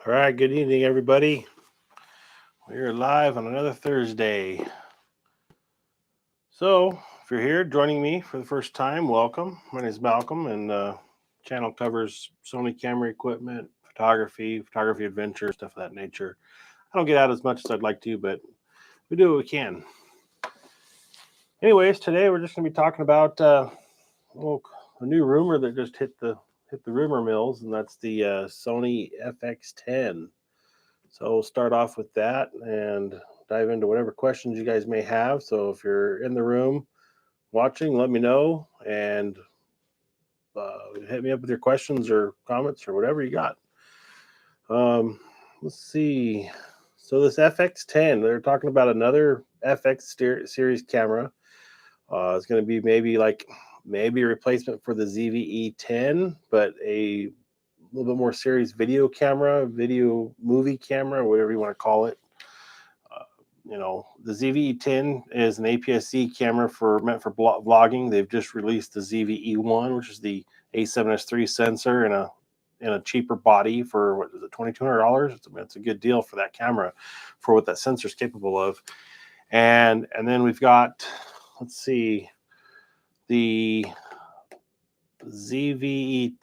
All right, good evening, everybody. We're live on another Thursday. So, if you're here joining me for the first time, welcome. My name is Malcolm, and channel covers Sony camera equipment, photography adventure, stuff of that nature. I don't get out as much as I'd like to, but we do what we can. Anyways, today we're just going to be talking about well, a new rumor that just hit the rumor mills, and that's the Sony FX10. So we'll start off with that and dive into whatever questions you guys may have. So if you're in the room watching, let me know and hit me up with your questions or comments or whatever you got. Um, let's see. So this FX10, they're talking about another FX series camera. It's going to be maybe a replacement for the ZVE10, but a little bit more serious video camera, video movie camera, whatever you want to call it. The ZVE10 is an APS-C camera meant for vlogging. They've just released the ZVE1, which is the A7S3 sensor in a cheaper body for what is it, $2,200? It's a good deal for that camera, for what that sensor is capable of. And then we've got, let's see, the ZVE10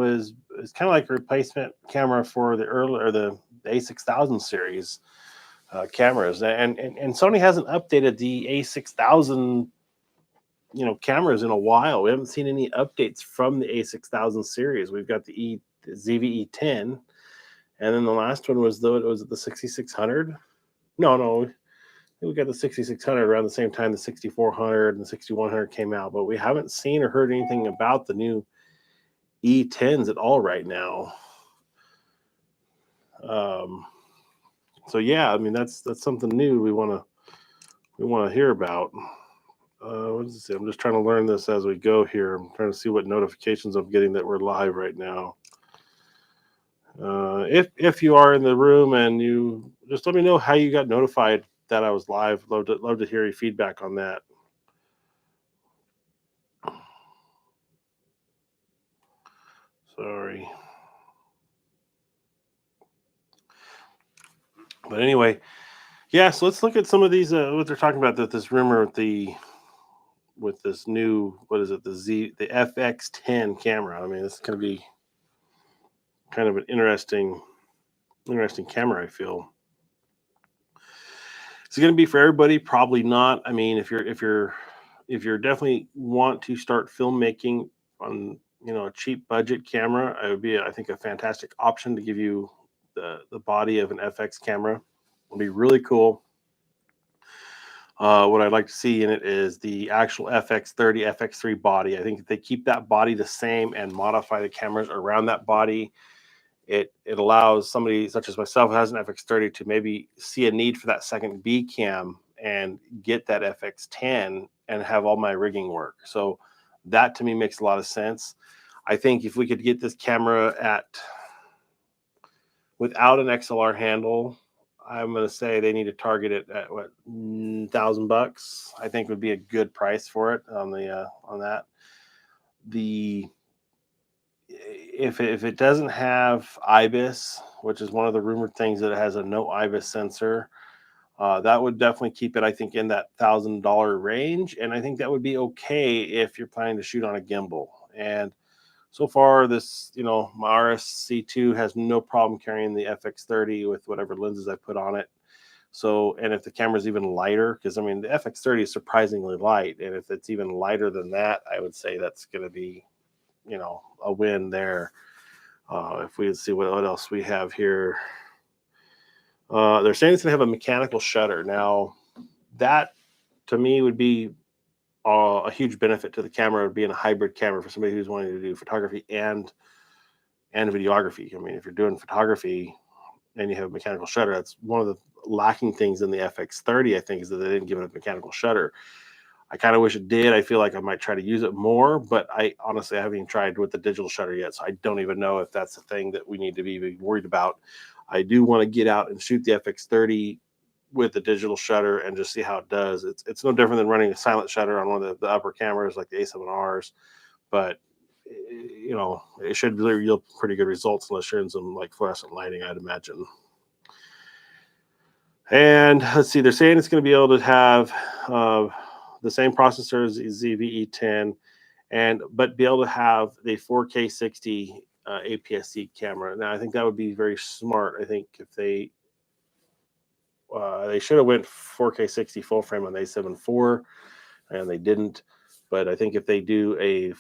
is kind of like a replacement camera for the A6000 series cameras, and Sony hasn't updated the A6000 cameras in a while. We haven't seen any updates from the A6000 series. We've got the ZVE10, and then the last one was the 6600. No, we got the 6600 around the same time the 6400 and the 6100 came out, but we haven't seen or heard anything about the new E10s at all right now. So yeah, I mean that's something new we want to hear about. What does it say? I'm just trying to learn this as we go here. I'm trying to see what notifications I'm getting that we're live right now. If you are in the room and you just let me know how you got notified that I was live. Love to hear your feedback on that. Sorry. But anyway, yeah, so let's look at some of these what they're talking about, this rumor with this new, what is it, the FX10 camera. I mean, this is going to be kind of an interesting camera, I feel. Is it going to be for everybody? Probably not. I mean, if you're definitely want to start filmmaking on a cheap budget camera, it would be, I think, a fantastic option to give you the body of an FX camera. It'll be really cool. What I'd like to see in it is the actual FX30, FX3 body. I think if they keep that body the same and modify the cameras around that body, it allows somebody such as myself who has an FX30 to maybe see a need for that second B cam and get that FX10 and have all my rigging work. So that to me makes a lot of sense. I think if we could get this camera without an XLR handle, I'm going to say they need to target it at what, $1,000. I think would be a good price for it on that. If it doesn't have IBIS, which is one of the rumored things, that it has a no IBIS sensor, that would definitely keep it, I think, in that $1,000 range. And I think that would be okay if you're planning to shoot on a gimbal. And so far, this, my RS-C2 has no problem carrying the FX30 with whatever lenses I put on it. So, and if the camera's even lighter, because I mean, the FX30 is surprisingly light. And if it's even lighter than that, I would say that's going to be, a win there. If we see what else we have here. They're saying it's going to have a mechanical shutter. Now, that to me would be a huge benefit to the camera, being a hybrid camera for somebody who's wanting to do photography and videography. I mean, if you're doing photography and you have a mechanical shutter, that's one of the lacking things in the FX30, I think, is that they didn't give it a mechanical shutter. I kind of wish it did. I feel like I might try to use it more, but I honestly haven't even tried with the digital shutter yet, so I don't even know if that's the thing that we need to be worried about. I do want to get out and shoot the FX30 with the digital shutter and just see how it does. It's no different than running a silent shutter on one of the upper cameras like the A7Rs, but it should really yield pretty good results unless you're in some like fluorescent lighting, I'd imagine. And let's see, they're saying it's going to be able to have the same processor as ZVE10, but be able to have the 4K 60 APS-C camera. Now, I think that would be very smart. I think if they should have went 4K 60 full frame on the A7 IV, and they didn't. But I think if they do a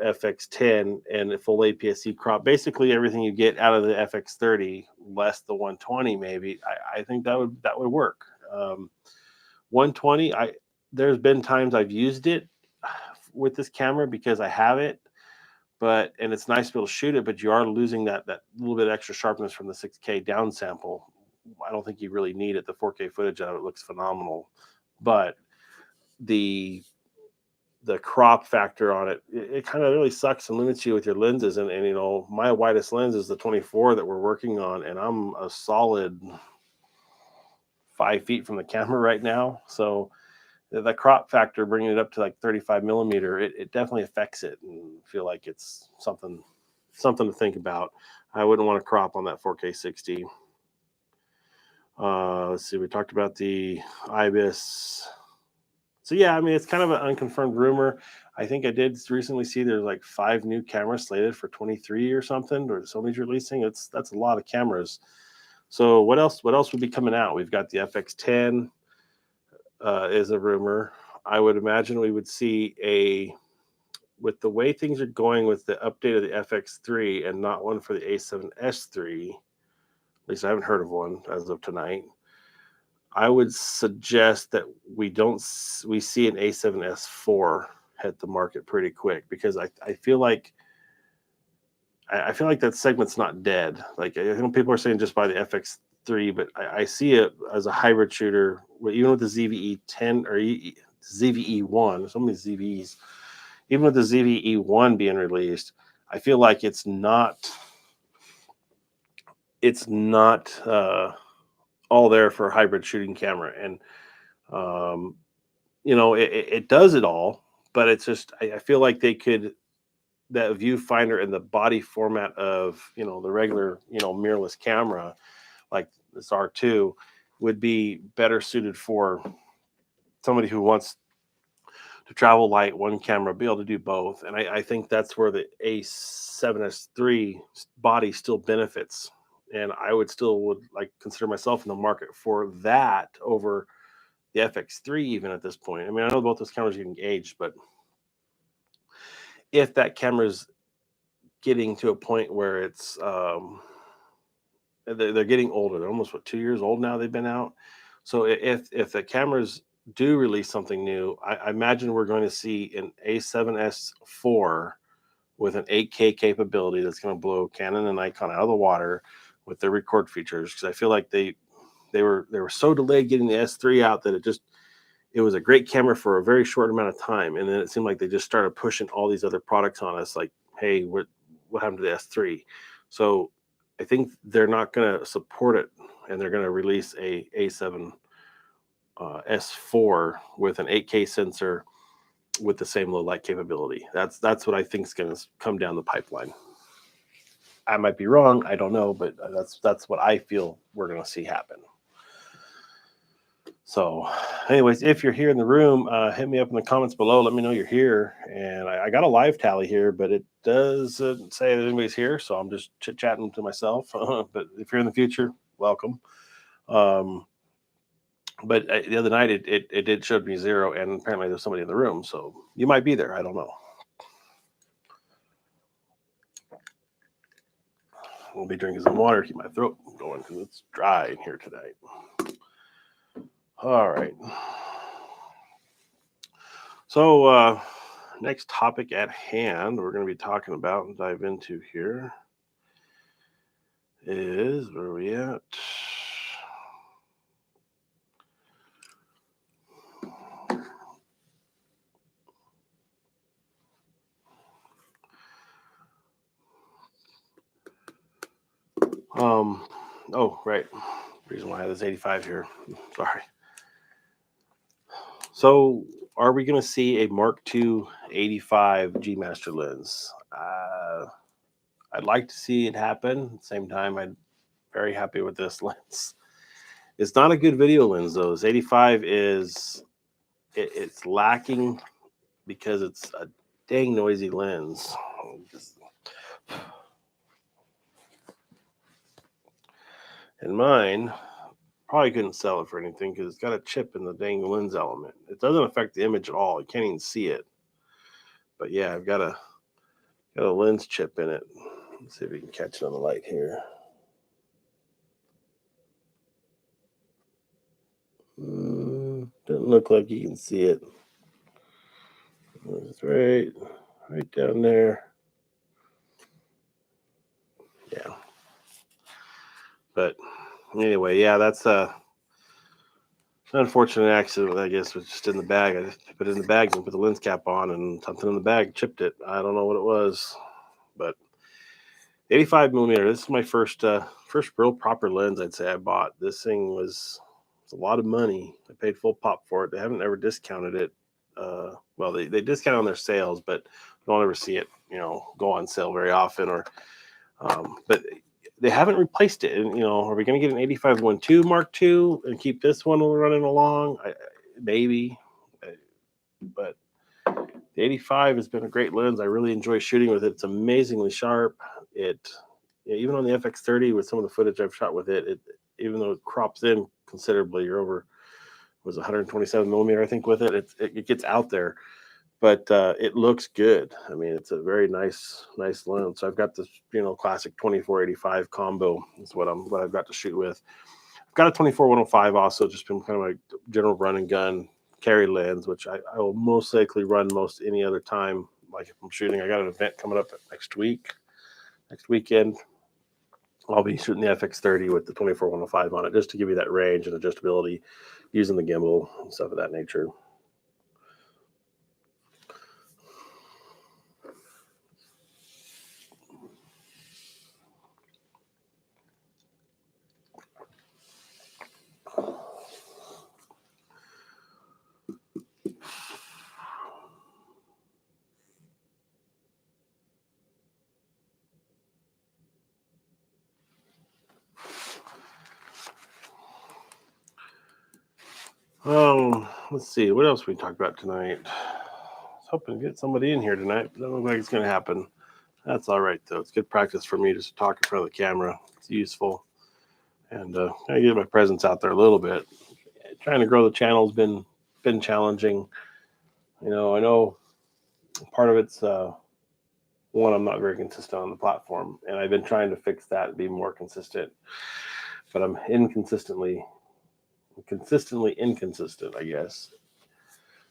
FX10 and a full APS-C crop, basically everything you get out of the FX30 less the 120, maybe I think that would work. 120, there's been times I've used it with this camera because I have it, and it's nice to be able to shoot it, but you are losing that little bit extra sharpness from the 6K down sample. I don't think you really need it. The 4K footage of it looks phenomenal, but the crop factor on it kind of really sucks and limits you with your lenses. And my widest lens is the 24 that we're working on, and I'm a solid 5 feet from the camera right now. So the crop factor, bringing it up to like 35 millimeter, it definitely affects it, and feel like it's something to think about. I wouldn't want to crop on that 4K 60. Let's see, we talked about the IBIS. So yeah, I mean, it's kind of an unconfirmed rumor. I think I did recently see there's like 5 new cameras slated for 23 or something, or Sony's releasing. That's a lot of cameras. So what else would be coming out? We've got the FX10 is a rumor. I would imagine we would see with the way things are going with the update of the FX3 and not one for the A7S3. At least I haven't heard of one as of tonight. I would suggest that we see an A7S4 hit the market pretty quick, because I feel like that segment's not dead. Like, I know people are saying just buy the FX3, but I see it as a hybrid shooter, even with the ZVE10 or ZVE1. So many ZVEs. Even with the ZVE1 being released, I feel like it's not all there for a hybrid shooting camera. And it does it all, but it's just, I feel like they could, that viewfinder and the body format of the regular mirrorless camera like this R2 would be better suited for somebody who wants to travel light, one camera, be able to do both. And I think that's where the A7S3 body still benefits. And I would like consider myself in the market for that over the FX3 even at this point. I mean, I know both those cameras are getting aged, but if that camera's getting to a point where it's they're getting older, they're almost 2 years old now, they've been out. So if the cameras do release something new, I imagine we're going to see an A7S4 with an 8K capability that's going to blow Canon and Nikon out of the water with their record features, because I feel like they were so delayed getting the S3 out that it was a great camera for a very short amount of time, and then it seemed like they just started pushing all these other products on us, like, hey, what happened to the S3? So I think they're not going to support it, and they're going to release a A7 S4 with an 8K sensor with the same low light capability. That's what I think is going to come down the pipeline. I might be wrong, I don't know, but that's what I feel we're going to see happen. So anyways, if you're here in the room, hit me up in the comments below. Let me know you're here. And I got a live tally here, but it doesn't say that anybody's here. So I'm just chit-chatting to myself. But if you're in the future, welcome. But the other night, it did show me 0, and apparently there's somebody in the room. So you might be there. I don't know. We'll be drinking some water, keep my throat going, because it's dry in here tonight. All right. So next topic at hand we're going to be talking about and dive into here is, where are we at? Oh, right. Reason why I have this 85 here. Sorry. So, are we going to see a Mark II 85 G Master lens? I'd like to see it happen. At the same time, I'm very happy with this lens. It's not a good video lens though. This 85 is it's lacking because it's a dang noisy lens. And mine probably couldn't sell it for anything because it's got a chip in the dang lens element. It doesn't affect the image at all. You can't even see it. But yeah, I've got a lens chip in it. Let's see if we can catch it on the light here. Doesn't look like you can see it. It's right down there. Yeah. But anyway, yeah, that's an unfortunate accident. I guess was just in the bag. I just put it in the bag and put the lens cap on, and something in the bag chipped it. I don't know what it was, but 85 millimeter. This is my first real proper lens I'd say I bought. This thing was a lot of money. I paid full pop for it. They haven't ever discounted it. Well, they discount on their sales, but don't ever see it, go on sale very often. Or, but they haven't replaced it. And are we going to get an 85 1.2 Mark II and keep this one running along? Maybe, but the 85 has been a great lens. I really enjoy shooting with it. It's amazingly sharp. Even on the FX30 with some of the footage I've shot with it, even though it crops in considerably, you're over was 127 millimeter, I think, with it. It gets out there, but it looks good. I mean, it's a very nice lens. So I've got this, classic 24-85 combo is what I've got to shoot with. I've got a 24-105 also, just been kind of a general run and gun carry lens, which I will most likely run most any other time. Like if I'm shooting, I got an event coming up next weekend. I'll be shooting the FX30 with the 24-105 on it, just to give you that range and adjustability using the gimbal and stuff of that nature. Let's see. What else we talked about tonight? I was hoping to get somebody in here tonight, but doesn't look like it's going to happen. That's all right, though. It's good practice for me just to talk in front of the camera. It's useful. And I get my presence out there a little bit. Trying to grow the channel has been challenging. I know part of it's one, I'm not very consistent on the platform, and I've been trying to fix that and be more consistent. But I'm consistently inconsistent, I guess.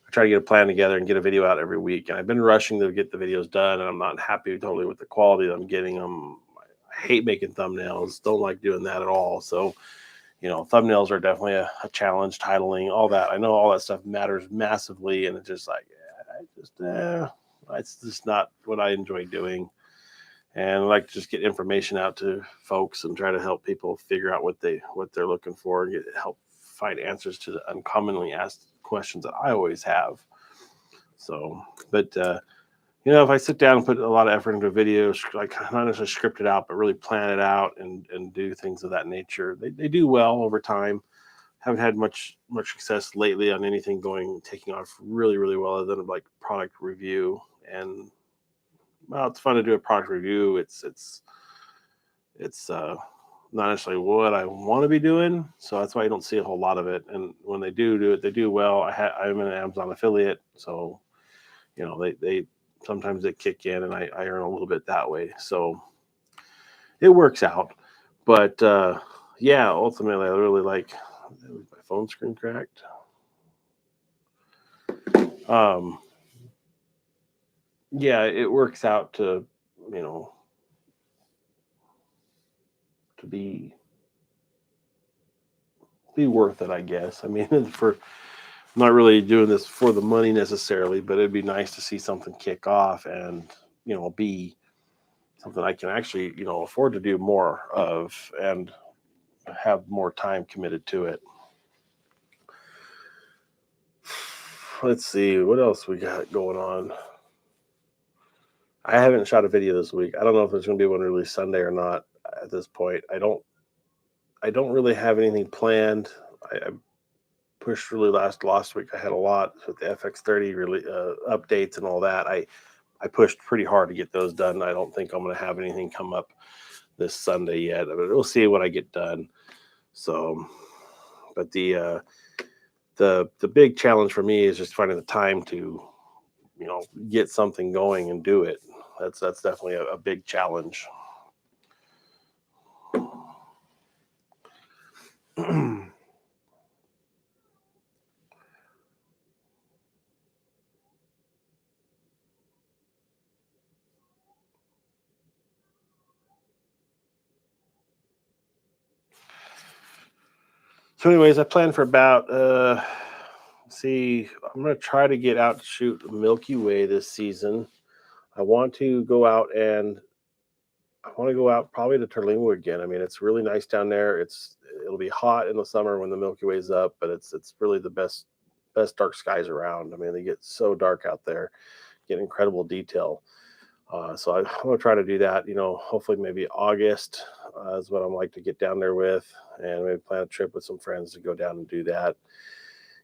I try to get a plan together and get a video out every week, and I've been rushing to get the videos done, and I'm not happy totally with the quality that I'm getting them. I hate making thumbnails, don't like doing that at all. So thumbnails are definitely a challenge, titling, all that. I know all that stuff matters massively, and it's just like it's just not what I enjoy doing. And I like to just get information out to folks and try to help people figure out what they're looking for and help find answers to the uncommonly asked questions that I always have. So, but if I sit down and put a lot of effort into a video, like not necessarily script it out, but really plan it out and do things of that nature, they do well over time. Haven't had much success lately on anything taking off really, really well, other than like product review. And well, it's fun to do a product review. It's not necessarily what I want to be doing, so that's why I don't see a whole lot of it. And when they do it, they do well. I'm an Amazon affiliate, so they sometimes they kick in, and I earn a little bit that way. So it works out. But yeah, ultimately, I really like. My phone screen cracked. Yeah, it works out to to be worth it, I guess. I mean, I'm not really doing this for the money necessarily, but it'd be nice to see something kick off and be something I can actually afford to do more of and have more time committed to it. Let's see what else we got going on. I haven't shot a video this week. I don't know if there's going to be one released Sunday or not at this point. I don't really have anything planned. I pushed really last week. I had a lot with the FX30 really updates and all that. I pushed pretty hard to get those done. I don't think I'm going to have anything come up this Sunday yet, but we'll see what I get done. So, but the big challenge for me is just finding the time to get something going and do it. That's definitely a big challenge. So, anyways, I plan for about see, I'm gonna try to get out to shoot Milky Way this season. I want to go out and I want to go out probably to Terlingwood again. I mean, it's really nice down there. It'll be hot in the summer when the Milky Way's up, but it's really the best dark skies around. I mean, they get so dark out there, get incredible detail. So I'm gonna try to do that. Hopefully maybe August is what I'm like to get down there with, and maybe plan a trip with some friends to go down and do that.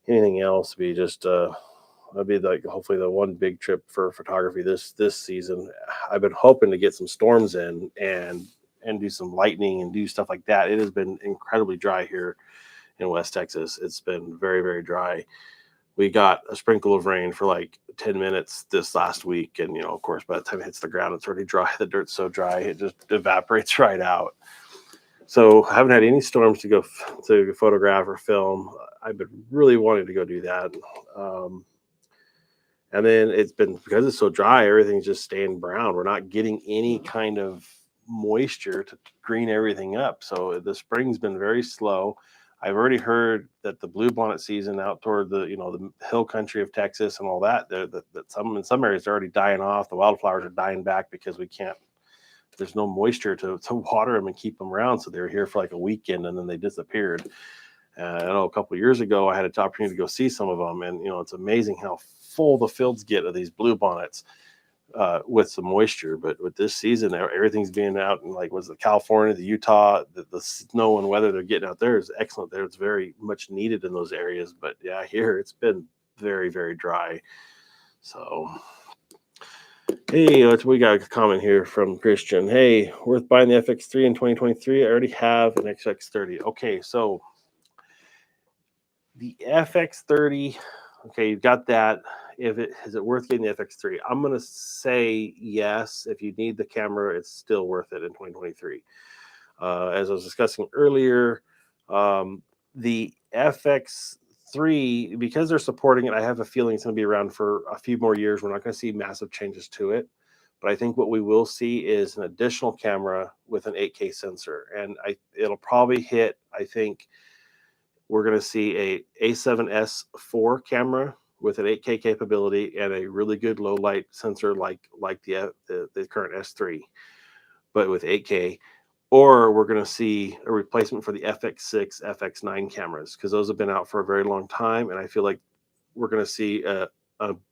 Anything else be just that'd be like hopefully the one big trip for photography this season. I've been hoping to get some storms in and do some lightning and do stuff like that. It has been incredibly dry here in West Texas. It's been very, very dry. We got a sprinkle of rain for like 10 minutes this last week. And, of course, by the time it hits the ground, it's already dry. The dirt's so dry, it just evaporates right out. So I haven't had any storms to go to photograph or film. I've been really wanting to go do that. Um, and then it's been because it's so dry, everything's just staying brown. We're not getting any kind of moisture to green everything up. So the spring's been very slow. I've already heard that the bluebonnet season out toward the hill country of Texas and all that, that some in some areas they're already dying off. The wildflowers are dying back because we can't. There's no moisture to water them and keep them around. So they were here for like a weekend and then they disappeared. I know a couple of years ago I had an opportunity to go see some of them, and it's amazing how full the fields get of these bluebonnets with some moisture. But with this season, everything's being out in like was it California, the Utah, the snow and weather they're getting out there is excellent. There, it's very much needed in those areas. But yeah, here it's been very, very dry. So hey, we got a comment here from Christian. Hey, worth buying the FX3 in 2023. I already have an XX30. Okay, so the FX30, okay, you've got that. If it is it worth getting the FX3? I'm gonna say yes. If you need the camera, it's still worth it in 2023. As I was discussing earlier, the FX3, because they're supporting it, I have a feeling it's going to be around for a few more years. We're not going to see massive changes to it, but I think what we will see is an additional camera with an 8K sensor, and it'll probably hit. I think we're going to see a A7S4 camera with an 8K capability and a really good low light sensor like the current S3, but with 8K. Or we're going to see a replacement for the FX6, FX9 cameras because those have been out for a very long time, and I feel like we're going to see a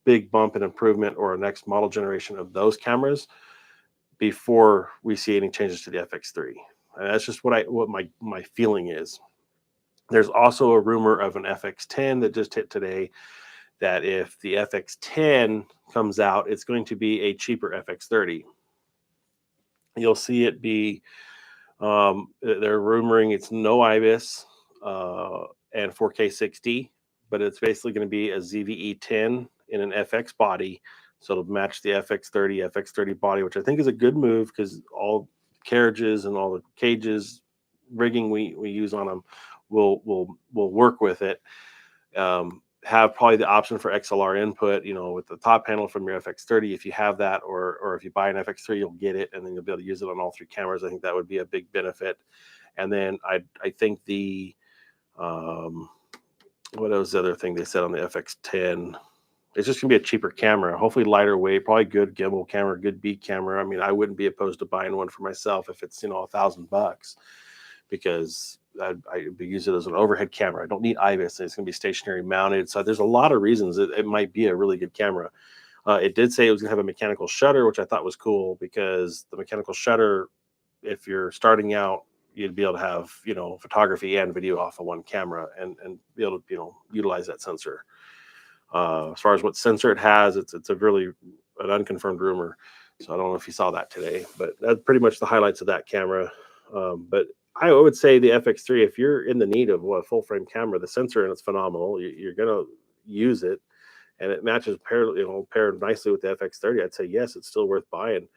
big bump in improvement or a next model generation of those cameras before we see any changes to the FX3. And that's just what my feeling is. There's also a rumor of an FX10 that just hit today that if the FX10 comes out, it's going to be a cheaper FX30. You'll see it be, they're rumoring it's no IBIS and 4K 60, but it's basically going to be a ZVE 10 in an FX body. So it'll match the FX30 body, which I think is a good move because all carriages and all the cages rigging we use on them will work with it. Have probably the option for XLR input, with the top panel from your FX30 if you have that, or if you buy an FX3, you'll get it, and then you'll be able to use it on all three cameras. I think that would be a big benefit. And then I think the what was the other thing they said on the FX10? It's just gonna be a cheaper camera, hopefully lighter weight, probably good gimbal camera, good beat camera. I mean, I wouldn't be opposed to buying one for myself if it's $1,000 because I'd be using it as an overhead camera. I don't need IBIS. It's going to be stationary mounted. So there's a lot of reasons it might be a really good camera. It did say it was going to have a mechanical shutter, which I thought was cool because the mechanical shutter, if you're starting out, you'd be able to have photography and video off of one camera and be able to utilize that sensor. As far as what sensor it has, it's a really an unconfirmed rumor. So I don't know if you saw that today, but that's pretty much the highlights of that camera. But I would say the FX3, if you're in the need of a full frame camera, the sensor and it's phenomenal. You're gonna use it, and it matches paired nicely with the FX30. I'd say yes, it's still worth buying.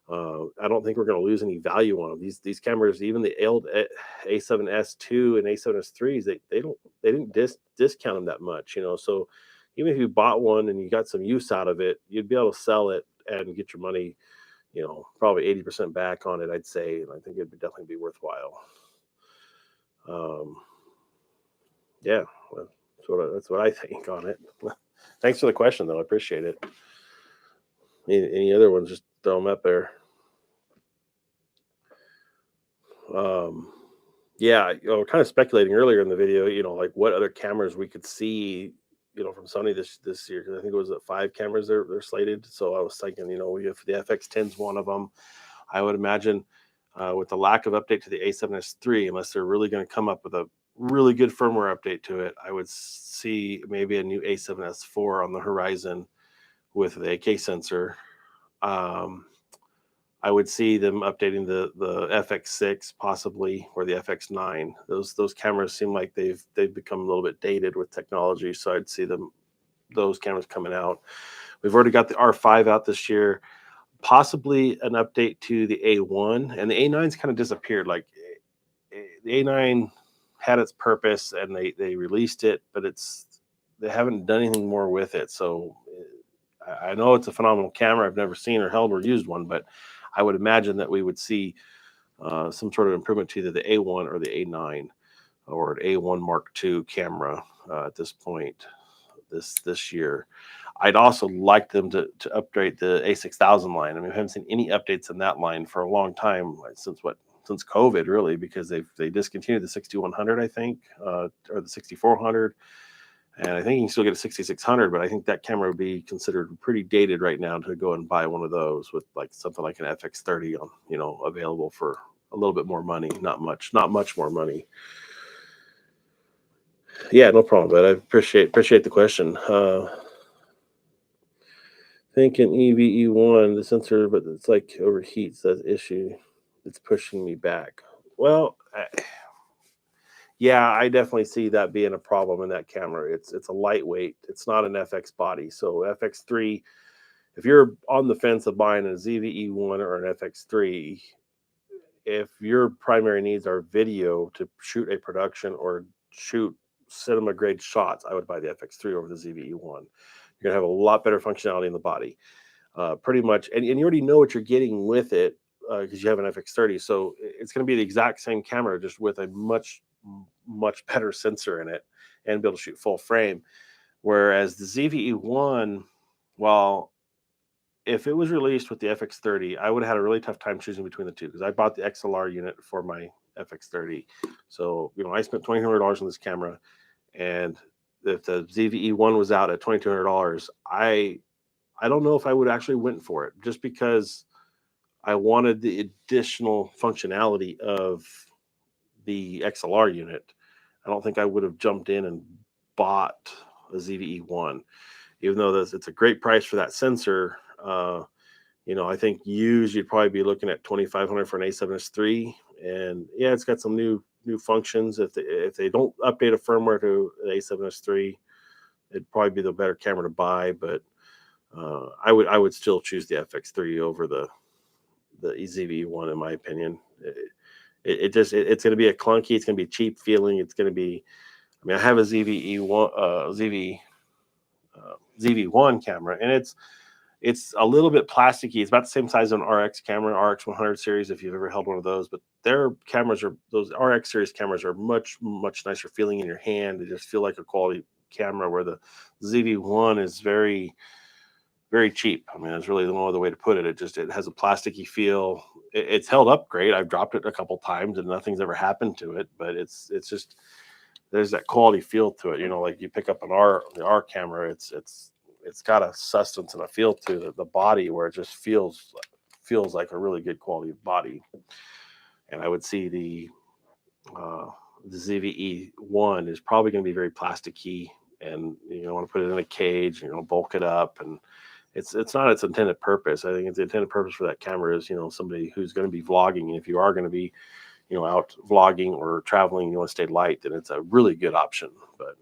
I don't think we're going to lose any value on them. These cameras, even the old A7S2 and A7S3s, they didn't discount them that much, So even if you bought one and you got some use out of it, you'd be able to sell it and get your money, probably 80% back on it. I'd say, and I think it'd definitely be worthwhile. Um, yeah, well, that's what I think on it. Thanks for the question, though. I appreciate it. Any other ones? Just throw them up there. Um, yeah, kind of speculating earlier in the video, like what other cameras we could see, from Sony this year, because I think it was at 5 cameras they're slated. So I was thinking, if the FX10's one of them, I would imagine with the lack of update to the A7S3, unless they're really going to come up with a really good firmware update to it, I would see maybe a new A7S4 on the horizon with the AK sensor. I would see them updating the FX6 possibly, or the FX9. Those cameras seem like they've become a little bit dated with technology, so I'd see those cameras coming out. We've already got the R5 out this year, possibly an update to the A1, and the A9's kind of disappeared. Like the A9 had its purpose, and they released it, but they haven't done anything more with it. So I know it's a phenomenal camera. I've never seen or held or used one, but I would imagine that we would see some sort of improvement to either the A1 or the A9 or an A1 Mark II camera at this point this year. I'd also like them to upgrade the A6000 line. I mean, we haven't seen any updates in that line for a long time, since COVID, really, because they discontinued the 6100, I think, or the 6400. And I think you can still get a 6600, but I think that camera would be considered pretty dated right now to go and buy one of those with like something like an FX30 on, available for a little bit more money. Not much more money. Yeah, no problem, but I appreciate the question. Thinking EVE1, the sensor, but it's like overheats. That issue. It's pushing me back. Well, yeah, I definitely see that being a problem in that camera. It's a lightweight. It's not an FX body. So FX3, if you're on the fence of buying a ZVE1 or an FX3, if your primary needs are video to shoot a production or shoot cinema grade shots, I would buy the FX3 over the ZVE1. You're gonna have a lot better functionality in the body, pretty much, and you already know what you're getting with it because you have an FX30. So it's going to be the exact same camera, just with a much better sensor in it and be able to shoot full frame. Whereas the ZVE1, well, if it was released with the FX30, I would have had a really tough time choosing between the two because I bought the XLR unit for my FX30. So, I spent $2,200 on this camera, and if the ZVE1 was out at $2,200, I don't know if I would actually went for it, just because I wanted the additional functionality of the XLR unit. I don't think I would have jumped in and bought a ZVE1, even though it's a great price for that sensor. I think used you'd probably be looking at $2,500 for an A7S3, and yeah, it's got some new functions. If they don't update a firmware to an A7S3, it'd probably be the better camera to buy. But I would still choose the FX3 over the ZV1, in my opinion. It's going to be a clunky, it's going to be cheap feeling. It's going to be, I mean, I have a ZV1 camera, and it's a little bit plasticky. It's about the same size as an RX camera, RX 100 series, if you've ever held one of those. But those RX series cameras are much nicer feeling in your hand. They just feel like a quality camera, where the ZV1 is very, very cheap. I mean, that's really no other way to put it. It has a plasticky feel. It's held up great. I've dropped it a couple times and nothing's ever happened to it, but it's just, there's that quality feel to it. Like you pick up the R camera, it's it's got a substance and a feel to the body where it just feels like a really good quality of body. And I would see the ZVE1 is probably going to be very plasticky, and you don't want to put it in a cage, and you're going to bulk it up, and it's not its intended purpose. I think the intended purpose for that camera is, somebody who's going to be vlogging, and if you are going to be, out vlogging or traveling, you want to stay light, then it's a really good option. But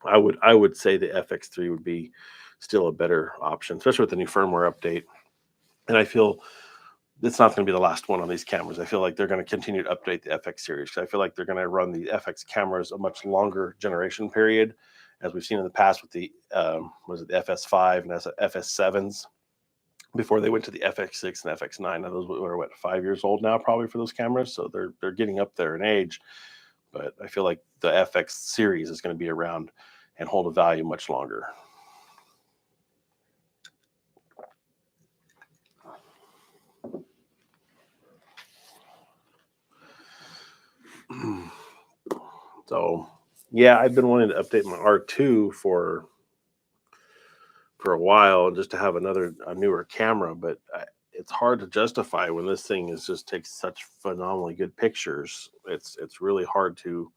I would say the FX3 would be still a better option, especially with the new firmware update. And I feel it's not going to be the last one on these cameras. I feel like they're going to continue to update the FX series. I feel like they're going to run the FX cameras a much longer generation period, as we've seen in the past with the was it the FS5 and FS7s before they went to the FX6 and FX9. Now those were 5 years old now, probably, for those cameras, so they're getting up there in age. But I feel like the FX series is going to be around and hold a value much longer. So yeah, I've been wanting to update my R2 for a while, just to have a newer camera, but it's hard to justify when this thing just takes such phenomenally good pictures. It's really hard to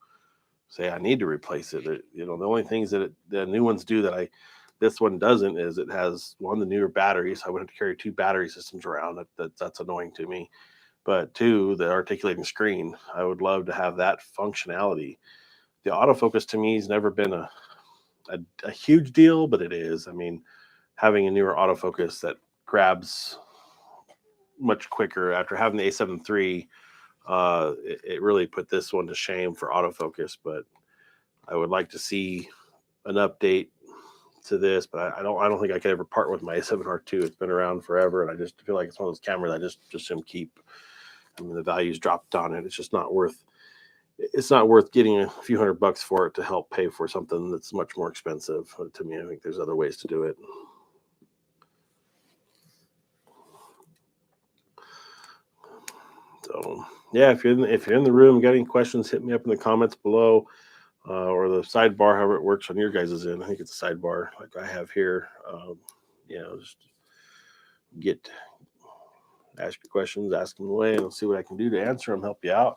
say I need to replace it. The only things that the new ones do that this one doesn't is it has, one, the newer batteries. I wouldn't have to carry two battery systems around. That's annoying to me. But two, the articulating screen. I would love to have that functionality. The autofocus to me has never been a huge deal, but it is. I mean, having a newer autofocus that grabs much quicker after having the A7 III, it really put this one to shame for autofocus. But I would like to see an update to this, but I don't think I could ever part with my A7R2. It's been around forever, and I just feel like it's one of those cameras I just shouldn't keep. I mean, the value's dropped on it. It's just not worth. It's not worth getting a few $100 for it to help pay for something that's much more expensive. To me, I think there's other ways to do it. So yeah, if you're in the room, got any questions, hit me up in the comments below, or the sidebar, however it works on your guys' end. I think it's a sidebar like I have here. Just ask your questions, ask them away, and I'll see what I can do to answer them, help you out.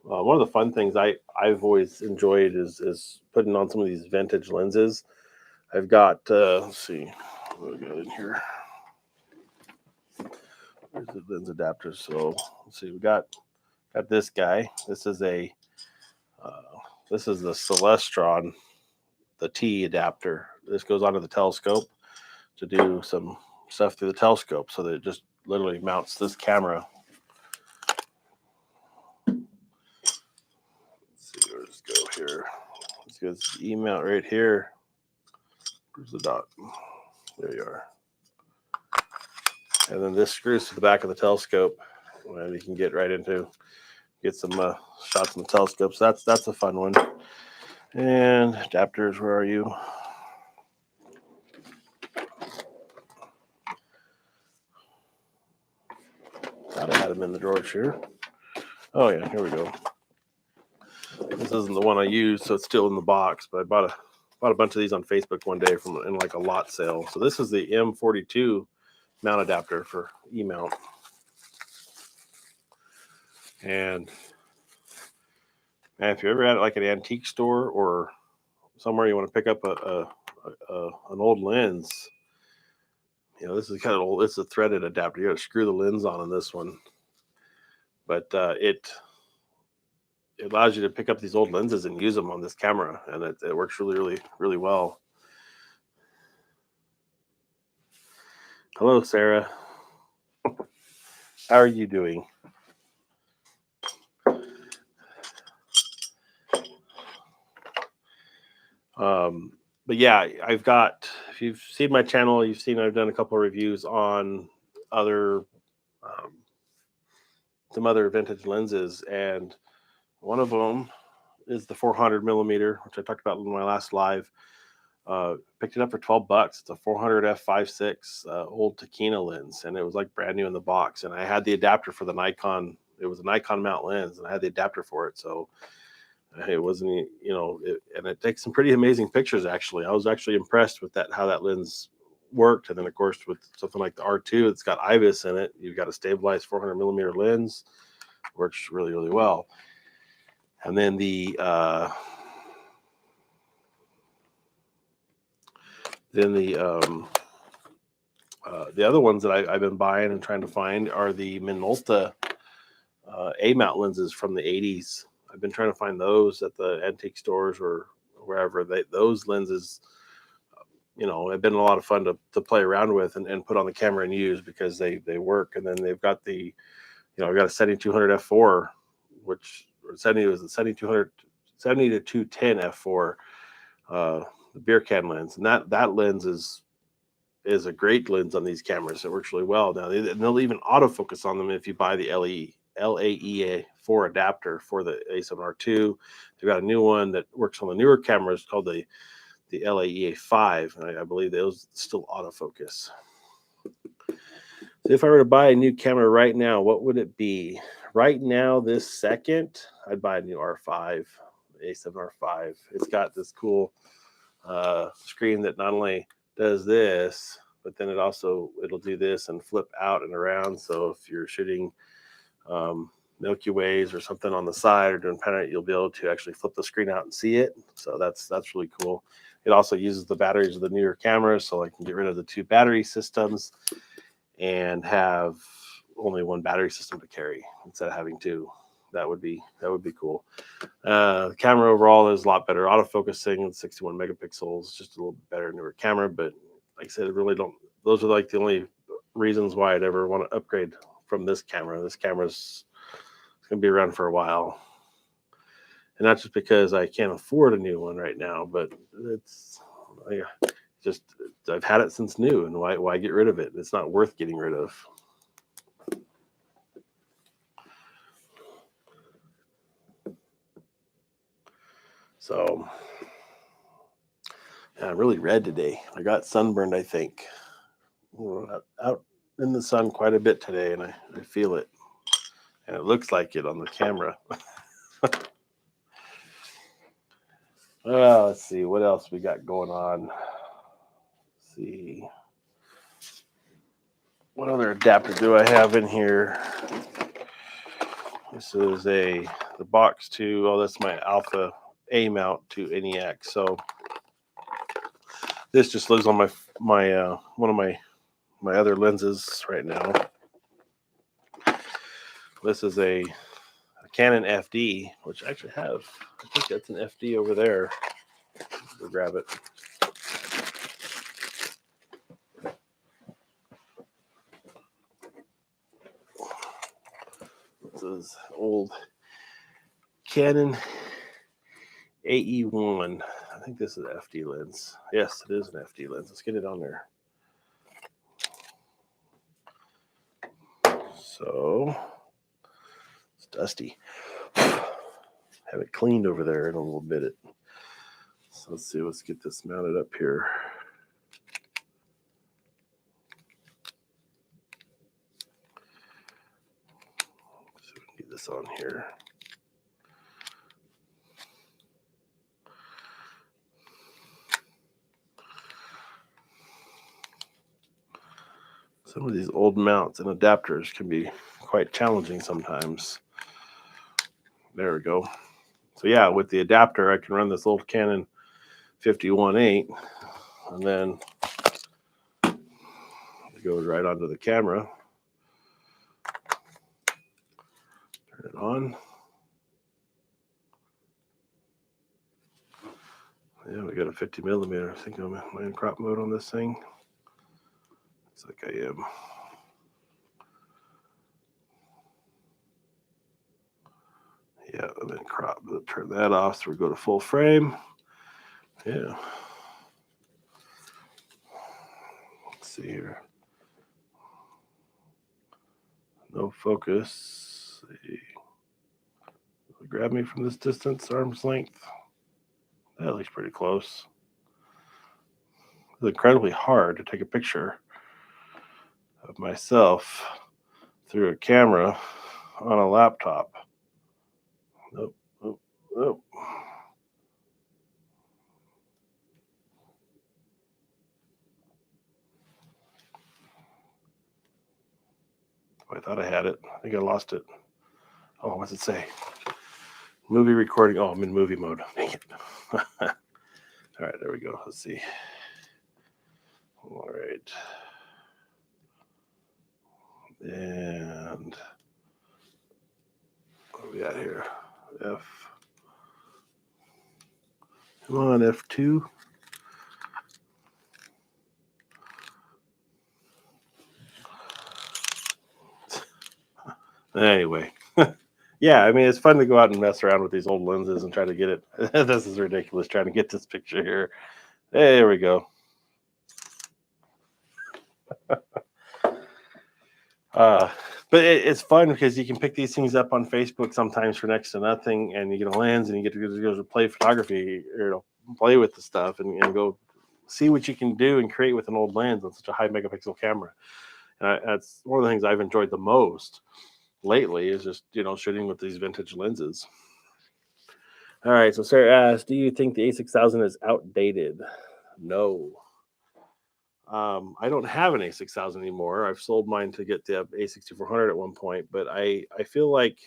One of the fun things I've always enjoyed is putting on some of these vintage lenses. I've got let's see, what do we got in here? There's the lens adapter. So let's see, we got this guy. This is the Celestron, the T adapter. This goes onto the telescope to do some stuff through the telescope, so that it just literally mounts this camera. Let's see, let's go here. Let's go to the E-mount right here. Where's the dot? There you are. And then this screws to the back of the telescope, and you can get some shots in the telescope. So that's a fun one. And adapters, where are you? Thought I had them in the drawer here. Oh yeah, here we go. This isn't the one I used, so it's still in the box. But I bought a bunch of these on Facebook one day in like a lot sale. So this is the M42 mount adapter for E-mount. And man, if you're ever at like an antique store or somewhere you want to pick up an old lens, this is kind of old. It's a threaded adapter. You got to screw the lens on this one, but it allows you to pick up these old lenses and use them on this camera, and it works really, really, really well. Hello, Sarah. How are you doing? But yeah, if you've seen my channel, you've seen I've done a couple of reviews on some other vintage lenses, and one of them is the 400 millimeter, which I talked about in my last live. Picked it up for $12. It's a 400 f5.6 old Takina lens, and it was like brand new in the box. And I had the adapter for the Nikon. It was a Nikon mount lens, and I had the adapter for it. So It wasn't, and it takes some pretty amazing pictures. Actually, I was actually impressed with that, how that lens worked. And then, of course, with something like the R2, it's got IBIS in it. You've got a stabilized 400 millimeter lens, works really, really well. And then the other ones that I've been buying and trying to find are the Minolta A mount lenses from the 80s. I've been trying to find those at the antique stores or wherever. Those lenses, have been a lot of fun to play around with and put on the camera and use, because they work. And then they've got I've got a 7200 f4, which 70 was the 7200 70 to 210 f4, the beer can lens, and that lens is a great lens on these cameras. It works really well. Now they'll even autofocus on them if you buy the LAEA4 adapter for the A7R2. They've got a new one that works on the newer cameras called the LAEA5, and I believe those still autofocus. So if I were to buy a new camera right now, what would it be? Right now, this second, I'd buy a new R5, A7R5. It's got this cool screen that not only does this, but then it'll do this and flip out and around. So if you're shooting Milky Ways or something on the side or doing panoramic, you'll be able to actually flip the screen out and see it. So that's really cool. It also uses the batteries of the newer cameras, so I can get rid of the 2 battery systems and have only 1 battery system to carry instead of having 2. That would be cool. The camera overall is a lot better autofocusing, 61 megapixels, just a little bit better, newer camera. But like I said, those are like the only reasons why I'd ever want to upgrade from this camera. This camera's going to be around for a while. And not just because I can't afford a new one right now, but I've had it since new, and why get rid of it? It's not worth getting rid of. So I'm really red today. I got sunburned, I think. Out in the sun quite a bit today, and I feel it. And it looks like it on the camera. Let's see what else we got going on. Let's see. What other adapter do I have in here? This is the box to, that's my Alpha A mount to ENIAC. So this just lives on my one of my other lenses right now. This is a Canon FD, which I actually have. I think that's an FD over there. We'll grab it. This is old Canon AE1. I think this is an FD lens. Yes, it is an FD lens. Let's get it on there. So it's dusty. Have it cleaned over there in a little bit. So let's see. Let's get this mounted up here. So we can get this on here. Some of these old mounts and adapters can be quite challenging sometimes. There we go. So yeah, with the adapter, I can run this old Canon 51.8, and then it goes right onto the camera. Turn it on. Yeah, we got a 50 millimeter. I think I'm in crop mode on this thing. Looks like I am. Yeah, I'm in crop. We'll turn that off so we go to full frame. Yeah. Let's see here. No focus. Let's see. Grab me from this distance, arm's length. That looks pretty close. It's incredibly hard to take a picture of myself through a camera on a laptop. Nope. Oh, I thought I had it. I think I lost it. Oh, what's it say? Movie recording. Oh, I'm in movie mode. Dang it. All right, there we go. Let's see. All right. And what do we got here? F. Come on, F2. Anyway. Yeah, I mean, it's fun to go out and mess around with these old lenses and try to get it. This is ridiculous trying to get this picture here. There we go. Uh, but it's fun because you can pick these things up on Facebook sometimes for next to nothing, and you get a lens, and you get to go to play photography, or play with the stuff, and go see what you can do and create with an old lens on such a high megapixel camera. And that's one of the things I've enjoyed the most lately is just shooting with these vintage lenses. All right, so Sarah asked, "Do you think the A6000 is outdated?" No. I don't have an A6000 anymore. I've sold mine to get the A6400 at one point, but I feel like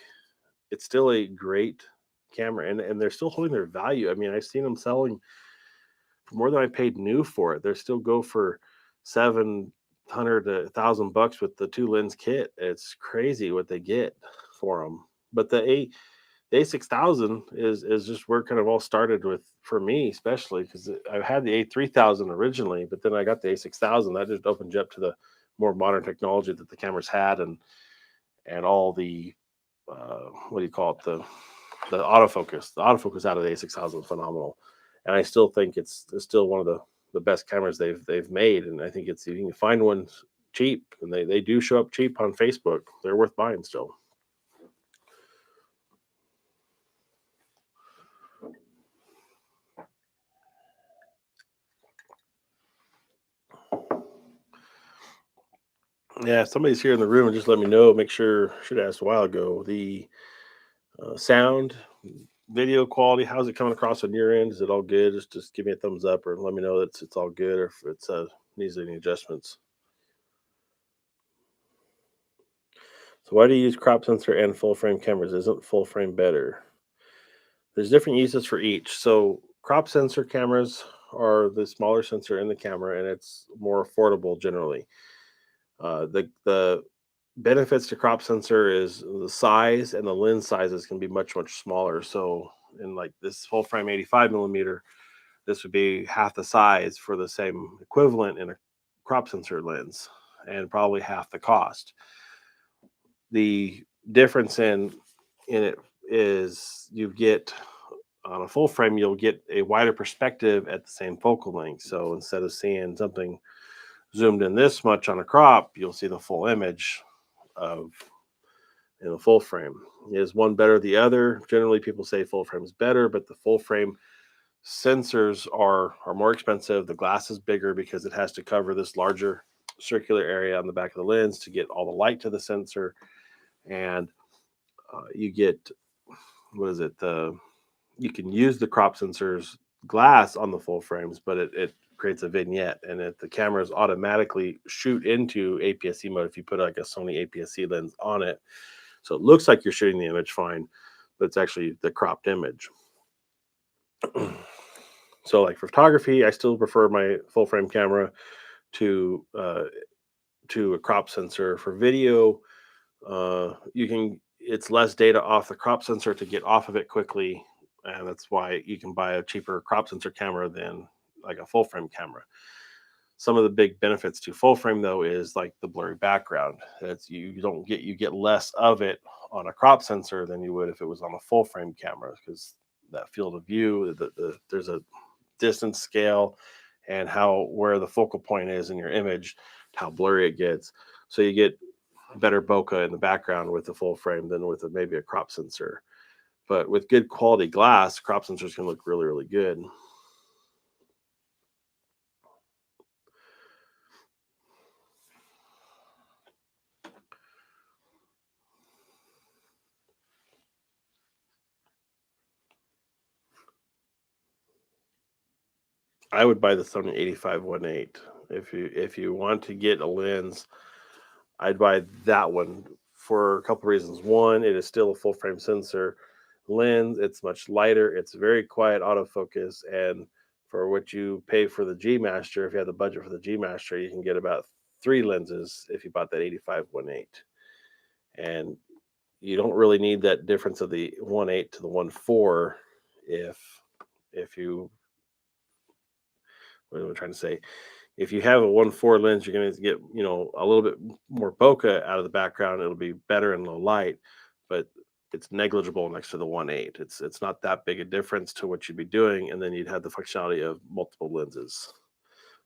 it's still a great camera, and they're still holding their value. I mean, I've seen them selling for more than I paid new for it. They still go for 700 to 1,000 bucks with the two lens kit. It's crazy what they get for them. But the A6000 is just where it kind of all started with for me, especially because I had the A3000 originally, but then I got the A6000. That just opened you up to the more modern technology that the cameras had, and all the what do you call it, the autofocus. The autofocus out of the A6000 is phenomenal, and I still think it's still one of the best cameras they've made. And I think it's, you can find one cheap, and they do show up cheap on Facebook. They're worth buying still. Yeah, if somebody's here in the room, and just let me know. Make sure, should have asked a while ago. The sound, video quality, how's it coming across on your end? Is it all good? Just give me a thumbs up, or let me know that it's all good, or if it's needs any adjustments. So why do you use crop sensor and full frame cameras? Isn't full frame better? There's different uses for each. So crop sensor cameras are the smaller sensor in the camera, and it's more affordable generally. The benefits to crop sensor is the size, and the lens sizes can be much smaller. So in like this full frame 85 millimeter, this would be half the size for the same equivalent in a crop sensor lens, and probably half the cost. The difference in it is you get, on a full frame, you'll get a wider perspective at the same focal length. So instead of seeing something zoomed in this much on a crop, you'll see the full image of in a full frame. Is one better than the other? Generally, people say full frame is better, but the full frame sensors are more expensive. The glass is bigger because it has to cover this larger circular area on the back of the lens to get all the light to the sensor, and you get, what is it? You can use the crop sensors glass on the full frames, but it creates a vignette, and the cameras automatically shoot into APS-C mode if you put like a Sony APS-C lens on it. So it looks like you're shooting the image fine, but it's actually the cropped image. So like for photography, I still prefer my full frame camera to a crop sensor. For video, you can it's less data off the crop sensor to get off of it quickly, and that's why you can buy a cheaper crop sensor camera than like a full frame camera. Some of the big benefits to full frame though is like the blurry background. It's you get less of it on a crop sensor than you would if it was on a full frame camera, because that field of view, there's a distance scale, and how where the focal point is in your image, how blurry it gets. So you get better bokeh in the background with a full frame than with maybe a crop sensor. But with good quality glass, crop sensors can look really good. I would buy the Sony 85-1.8. If you want to get a lens, I'd buy that one for a couple reasons. One, it is still a full frame sensor lens. It's much lighter. It's very quiet autofocus, and for what you pay for the G Master, if you have the budget for the G Master, you can get about three lenses if you bought that 85-1.8, and you don't really need that difference of the 1.8 to the 1.4 if you what am I trying to say? If you have a 1.4 lens, you're going to get, a little bit more bokeh out of the background. It'll be better in low light, but it's negligible next to the 1.8. It's not that big a difference to what you'd be doing, and then you'd have the functionality of multiple lenses.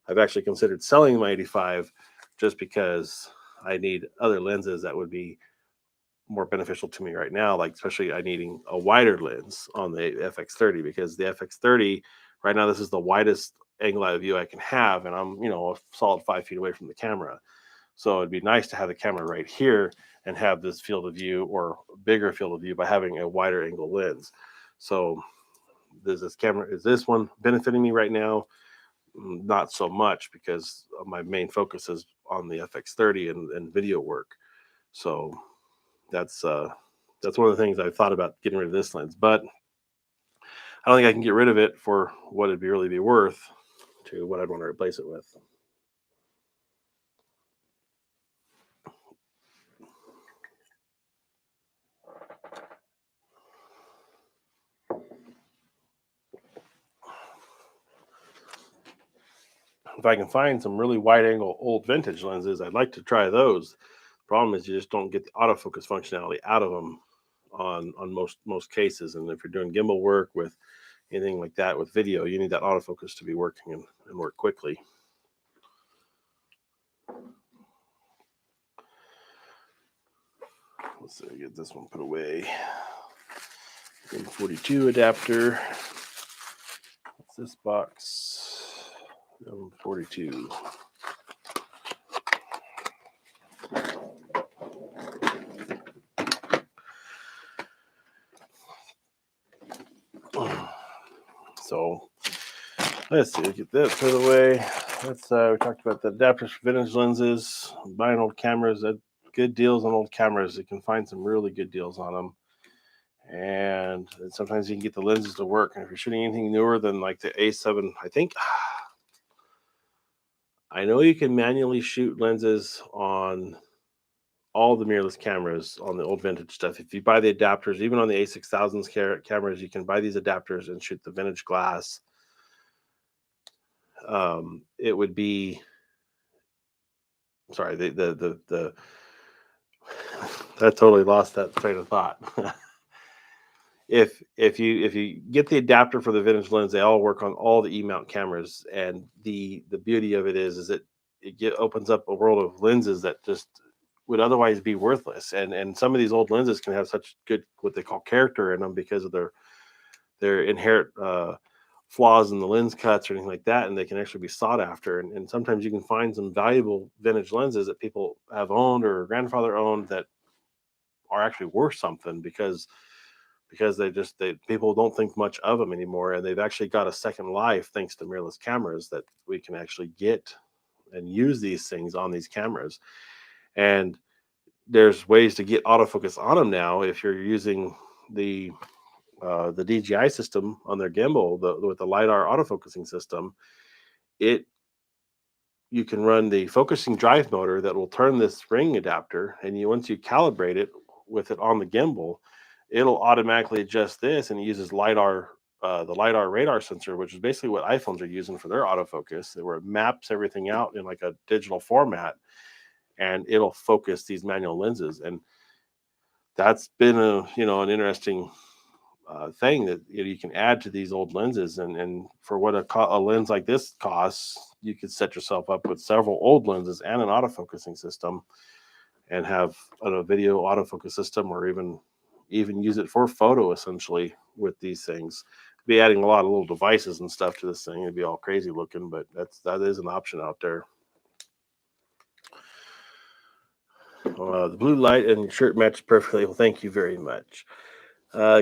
I've actually considered selling my 85 just because I need other lenses that would be more beneficial to me right now, like especially I needing a wider lens on the FX30, because the FX30 right now, this is the widest angle out of view I can have, and I'm a solid 5 feet away from the camera. So it'd be nice to have the camera right here and have this field of view, or bigger field of view, by having a wider angle lens. So is this one benefiting me right now? Not so much, because my main focus is on the FX30 and video work. So that's one of the things I've thought about getting rid of this lens, but I don't think I can get rid of it for what it'd really be worth to what I'd want to replace it with. If I can find some really wide angle old vintage lenses, I'd like to try those. Problem is, you just don't get the autofocus functionality out of them on most cases. And if you're doing gimbal work with anything like that with video, you need that autofocus to be working and work quickly. Let's see, get this one put away. 42 adapter. What's this box? 42. So let's see, get that put away. We talked about the adapters for vintage lenses, buying old cameras. Good deals on old cameras. You can find some really good deals on them. And sometimes you can get the lenses to work. And if you're shooting anything newer than like the A7, I know you can manually shoot lenses on all the mirrorless cameras on the old vintage stuff. If you buy the adapters, even on the A6000s cameras, you can buy these adapters and shoot the vintage glass. It would be, sorry, the I totally lost that train of thought. If you get the adapter for the vintage lens, they all work on all the E-mount cameras, and the beauty of it is that opens up a world of lenses that just would otherwise be worthless. And some of these old lenses can have such good, what they call, character in them, because of their inherent flaws in the lens cuts or anything like that, and they can actually be sought after. And sometimes you can find some valuable vintage lenses that people have owned or grandfather owned that are actually worth something, because people don't think much of them anymore, and they've actually got a second life thanks to mirrorless cameras, that we can actually get and use these things on these cameras. And there's ways to get autofocus on them now. If you're using the DJI system on their gimbal, with the LiDAR autofocusing system, you can run the focusing drive motor that will turn this ring adapter, and once you calibrate it with it on the gimbal, it'll automatically adjust this, and it uses LiDAR, the LiDAR radar sensor, which is basically what iPhones are using for their autofocus, where it maps everything out in like a digital format, and it'll focus these manual lenses. And that's been an interesting thing that you can add to these old lenses. And for what a lens like this costs, you could set yourself up with several old lenses and an autofocusing system, and have a video autofocus system, or even use it for photo, essentially, with these things. Be adding a lot of little devices and stuff to this thing. It'd be all crazy looking, but that is an option out there. The blue light and your shirt matches perfectly. Well, thank you very much.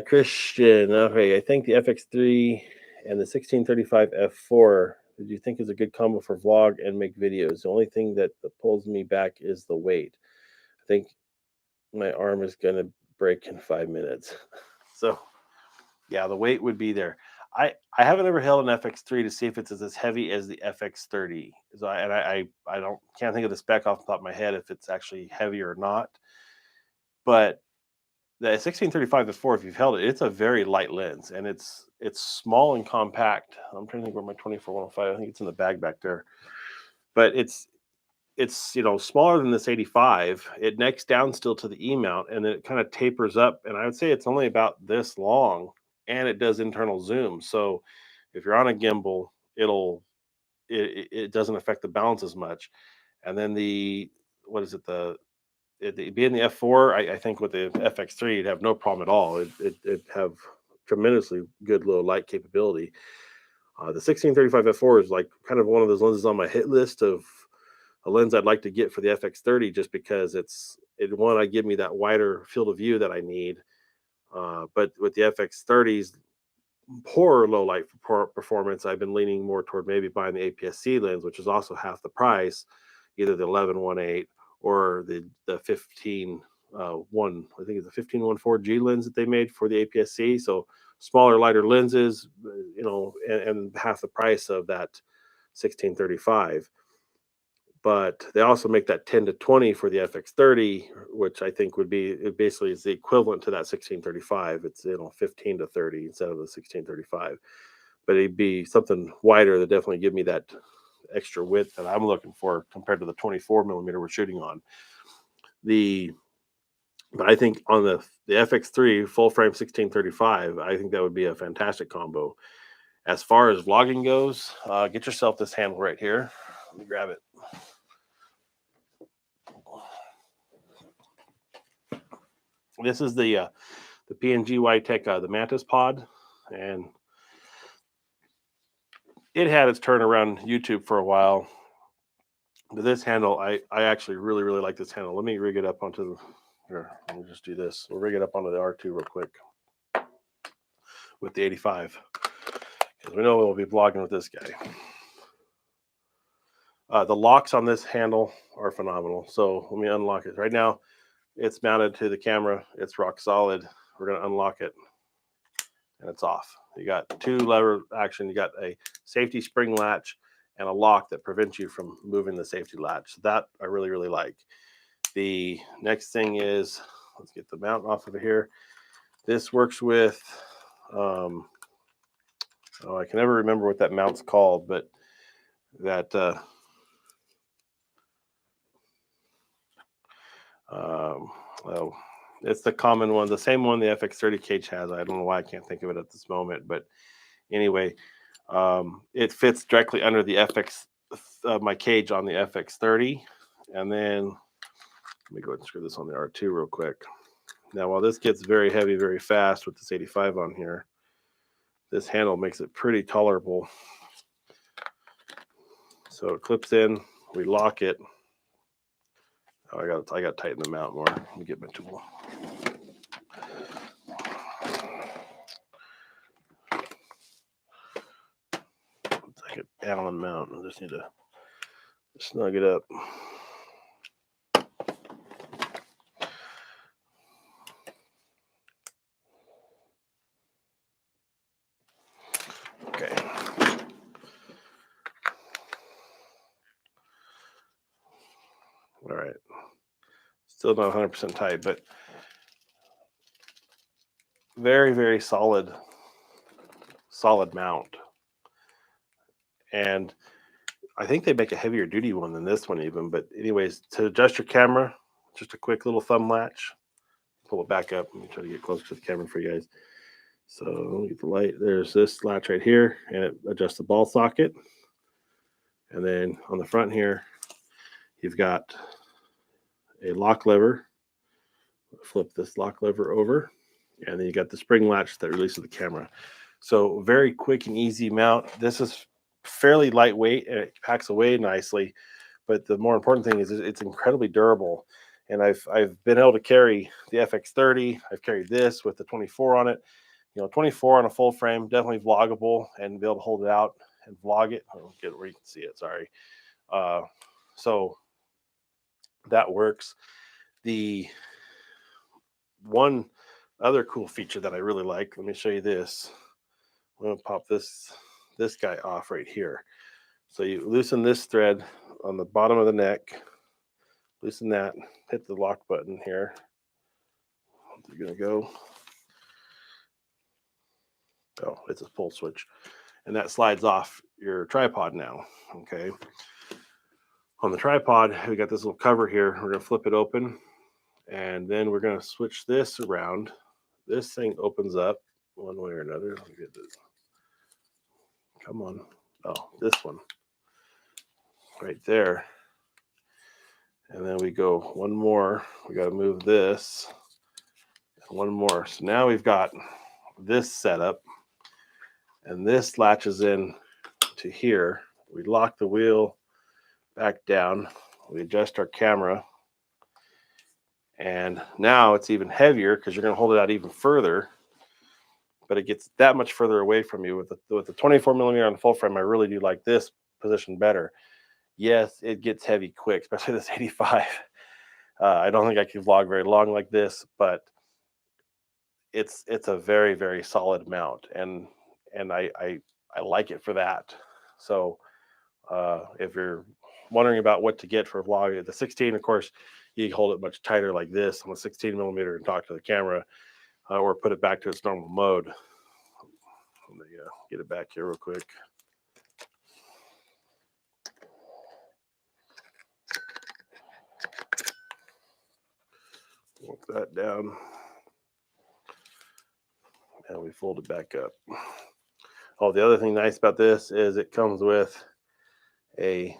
Christian, okay, I think the FX3 and the 1635 f4 Did you think is a good combo for vlog and make videos? The only thing that pulls me back is the weight. I think my arm is gonna break in 5 minutes. So yeah, the weight would be there. I haven't ever held an FX3 to see if it's as heavy as the FX30. So I don't can't think of the spec off the top of my head if it's actually heavy or not. But the 1635 before, if you've held it, it's a very light lens and it's small and compact. I'm trying to think where my 24-105. I think it's in the bag back there. But it's smaller than this 85. It necks down still to the E mount, and then it kind of tapers up. And I would say it's only about this long, and it does internal zoom. So if you're on a gimbal, it doesn't affect the balance as much. And then the what is it being the F4, I think with the FX3, you'd have no problem at all. It'd have tremendously good low light capability. The 1635 F4 is like kind of one of those lenses on my hit list of a lens I'd like to get for the FX30, just because I give me that wider field of view that I need. But with the FX30's poor low light performance, I've been leaning more toward maybe buying the APS-C lens, which is also half the price, either the 11-1.8 or the 15 one. I think it's the 15-1.4G lens that they made for the APS-C. So smaller, lighter lenses, and half the price of that 1635. But they also make that 10-20 for the FX30, which I think would be, it basically is the equivalent to that 1635. It's 15-30 instead of the 1635. But it'd be something wider that definitely give me that extra width that I'm looking for compared to the 24 millimeter we're shooting on. But I think on the FX3 full frame 1635, I think that would be a fantastic combo. As far as vlogging goes, get yourself this handle right here. Let me grab it. This is the PNG Y-Tech, the Mantis Pod, and it had its turn around YouTube for a while. But this handle, I actually really, really like this handle. Let me rig it up onto here. Let me just do this. We'll rig it up onto the R2 real quick with the 85, because we know we'll be vlogging with this guy. The locks on this handle are phenomenal. So let me unlock it. Right now, it's mounted to the camera. It's rock solid. We're going to unlock it, and it's off. You got two lever action. You got a safety spring latch and a lock that prevents you from moving the safety latch. So that I really, really like. The next thing is, let's get the mount off of here. This works with, I can never remember what that mount's called, but that, it's the common one, the same one the FX30 cage has. I don't know why I can't think of it at this moment, but anyway, it fits directly under the my cage on the FX30. And then let me go ahead and screw this on the R2 real quick. Now, while this gets very heavy very fast with this 85 on here, this handle makes it pretty tolerable. So it clips in, we lock it. Oh, I got to tighten the mount more. Let me get my tool. It's like an Allen mount. I just need to snug it up. Okay. All right. Still not 100% tight, but very, very solid mount. And I think they make a heavier duty one than this one even. But anyways, to adjust your camera, just a quick little thumb latch. Pull it back up. Let me try to get closer to the camera for you guys. So let me get the light. There's this latch right here, and it adjusts the ball socket. And then on the front here, you've got a lock lever. Flip this lock lever over, and then you got the spring latch that releases the camera. So very quick and easy mount. This is fairly lightweight and it packs away nicely. But the more important thing is it's incredibly durable. And I've been able to carry the FX30. I've carried this with the 24 on it. 24 on a full frame, definitely vloggable and be able to hold it out and vlog it. I'll get it where you can see it. Sorry. Uh, so that works. The one other cool feature that I really like, let me show you this. I'm going to pop this guy off right here. So you loosen this thread on the bottom of the neck, loosen that, hit the lock button here. You're going to go. Oh, it's a pull switch. And that slides off your tripod now. Okay. On the tripod, we got this little cover here. We're going to flip it open, and then we're going to switch this around. This thing opens up one way or another. Let me get this. Come on. Oh, this one right there. And then we go one more. We got to move this. One more. So now we've got this setup, and this latches in to here. We lock the wheel back down. We adjust our camera. And now it's even heavier because you're going to hold it out even further, but it gets that much further away from you. With the 24 millimeter on the full frame, I really do like this position better. Yes, it gets heavy quick, especially this 85. I don't think I can vlog very long like this, but it's a very, very solid mount, and I like it for that. So if you're wondering about what to get for vlogging, the 16, of course, you can hold it much tighter like this on the 16 millimeter and talk to the camera, or put it back to its normal mode. Let me get it back here real quick. Walk that down, and we fold it back up. Oh, the other thing nice about this is it comes with the